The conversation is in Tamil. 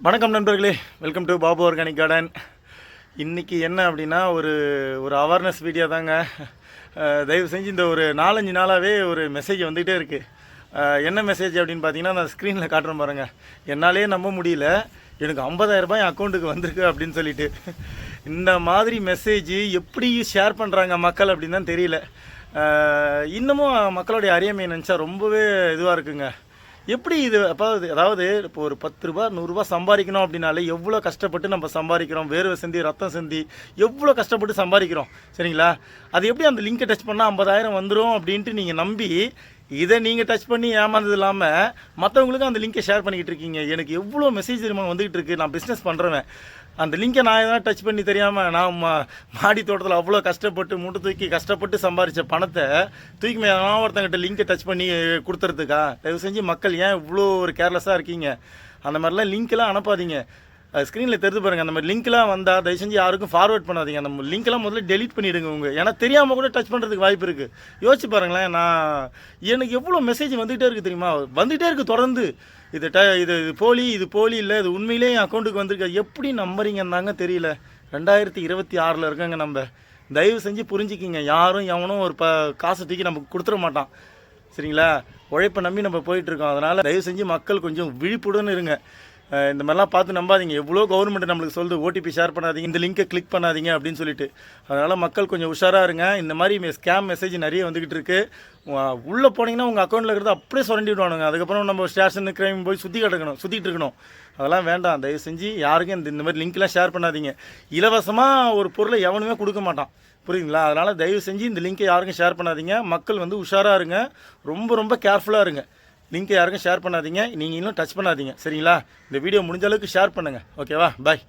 வணக்கம் நண்பர்களே, welcome to Babu organic garden. இன்றைக்கி என்ன அப்படின்னா ஒரு ஒரு அவேர்னஸ் வீடியோ தாங்க. தயவு செஞ்சு இந்த ஒரு 4-5 நாளாகவே ஒரு மெசேஜ் வந்துகிட்டே இருக்குது. என்ன மெசேஜ் அப்படின்னு பார்த்தீங்கன்னா, நான் ஸ்க்ரீனில் காட்டுறேன் பாருங்கள். என்னாலே நம்ப முடியல, எனக்கு 50,000 ரூபாய் என் அக்கௌண்ட்டுக்கு வந்திருக்கு அப்படின்னு சொல்லிட்டு. இந்த மாதிரி மெசேஜ் எப்படி ஷேர் பண்ணுறாங்க மக்கள் அப்படின்னு தான் தெரியல. இன்னமும் மக்களுடைய அறியாமையை நினச்சா ரொம்பவே இதுவாக இருக்குங்க. எப்படி இது அதாவது இப்போ ஒரு 10 ரூபா 100 ரூபா சம்பாதிக்கணும் அப்படின்னாலே எவ்வளோ கஷ்டப்பட்டு நம்ம சம்பாதிக்கிறோம், வேர்வை சிந்தி ரத்தம் சிந்தி எவ்வளோ கஷ்டப்பட்டு சம்பாதிக்கிறோம், சரிங்களா? அது எப்படி அந்த லிங்கை டச் பண்ணால் 50,000 வந்துடும் அப்படின்ட்டு நீங்கள் நம்பி இதை நீங்கள் டச் பண்ணி ஏமாந்தது இல்லாமல் மற்றவங்களுக்கும் அந்த லிங்கை ஷேர் பண்ணிக்கிட்டு இருக்கீங்க. எனக்கு எவ்வளோ மெசேஜ் வந்துக்கிட்டு இருக்குது. நான் பிஸ்னஸ் பண்ணுறேன், அந்த லிங்கை நான் எதாவது டச் பண்ணி தெரியாமல் நான் மாடி தோட்டத்தில் அவ்வளோ கஷ்டப்பட்டு மூட்டை தூக்கி கஷ்டப்பட்டு சம்பாதிச்ச பணத்தை தூக்கி ஒருத்தங்கிட்ட லிங்கை டச் பண்ணி கொடுத்துறதுக்கா? தயவு செஞ்சு மக்கள் ஏன் இவ்வளோ ஒரு கேர்லெஸ்ஸாக இருக்கீங்க? அந்த மாதிரிலாம் லிங்க்கெலாம் அனுப்பாதீங்க. ஸ்க்ரீனில் தெரிஞ்சு பாருங்கள். அந்த மாதிரி லிங்க்லாம் வந்தால் தயவு செஞ்சு யாருக்கும் ஃபார்வர்ட் பண்ணாதீங்க. அந்த லிங்க்லாம் முதல்ல டெலிட் பண்ணிவிடுங்க. ஏன்னா தெரியாமல் கூட டச் பண்ணுறதுக்கு வாய்ப்பு இருக்குது. யோசிச்சு பாருங்களேன். எனக்கு எவ்வளோ மெசேஜ் வந்துகிட்டே இருக்குது தெரியுமா? வந்துகிட்டே இருக்குது தொடர்ந்து. இது போலி இல்லை, இது உண்மையிலே என் அக்கௌண்ட்டுக்கு வந்திருக்கு. எப்படி நம்புறீங்கன்னாங்க தெரியல. 2026 இருக்காங்க நம்ம. தயவு செஞ்சு புரிஞ்சுக்கிங்க. யாரும் எவனும் ஒரு காசை தூக்கி நமக்கு கொடுத்துட மாட்டான், சரிங்களா? உழைப்பை நம்பி நம்ம போயிட்டுருக்கோம். அதனால் தயவு செஞ்சு மக்கள் கொஞ்சம் விழிப்புடன் இருங்க. இந்த மாதிரிலாம் பார்த்து நம்பாதீங்க. எவ்வளோ கவர்மெண்ட் நம்மளுக்கு சொல்லுது, ஓடிபி ஷேர் பண்ணாதீங்க, இந்த லிங்கை கிளிக் பண்ணாதீங்க அப்படின்னு சொல்லிட்டு. அதனால் மக்கள் கொஞ்சம் உஷாராக இருங்க. இந்த மாதிரி ஸ்கேம் மெசேஜ் நிறைய வந்துக்கிட்டு இருக்குது. உள்ளே போனீங்கன்னா உங்கள் அக்கௌண்ட்டில் இருக்கிறது அப்படியே சுரண்டி விடுவானுங்க. அதுக்கப்புறம் நம்ம ஸ்டேஷன் கிரைம் போய் சுற்றிட்டு இருக்கணும். அதெல்லாம் வேண்டாம். தயவு செஞ்சு யாருக்கும் இந்த மாதிரி லிங்க்லாம் ஷேர் பண்ணாதீங்க. இலவசமாக ஒரு பொருளை எவனுமே கொடுக்க மாட்டான், புரியுதுங்களா? அதனால் தயவு செஞ்சு இந்த லிங்கை யாருக்கும் ஷேர் பண்ணாதீங்க. மக்கள் உஷாராக இருங்க. ரொம்ப ரொம்ப கேர்ஃபுல்லாக இருங்க. லிங்க்கை யாருக்கும் ஷேர் பண்ணாதீங்க. நீங்கள் இன்னும் டச் பண்ணாதீங்க, சரிங்களா? இந்த வீடியோ முடிஞ்ச அளவுக்கு ஷேர் பண்ணுங்கள், ஓகேவா? பாய்.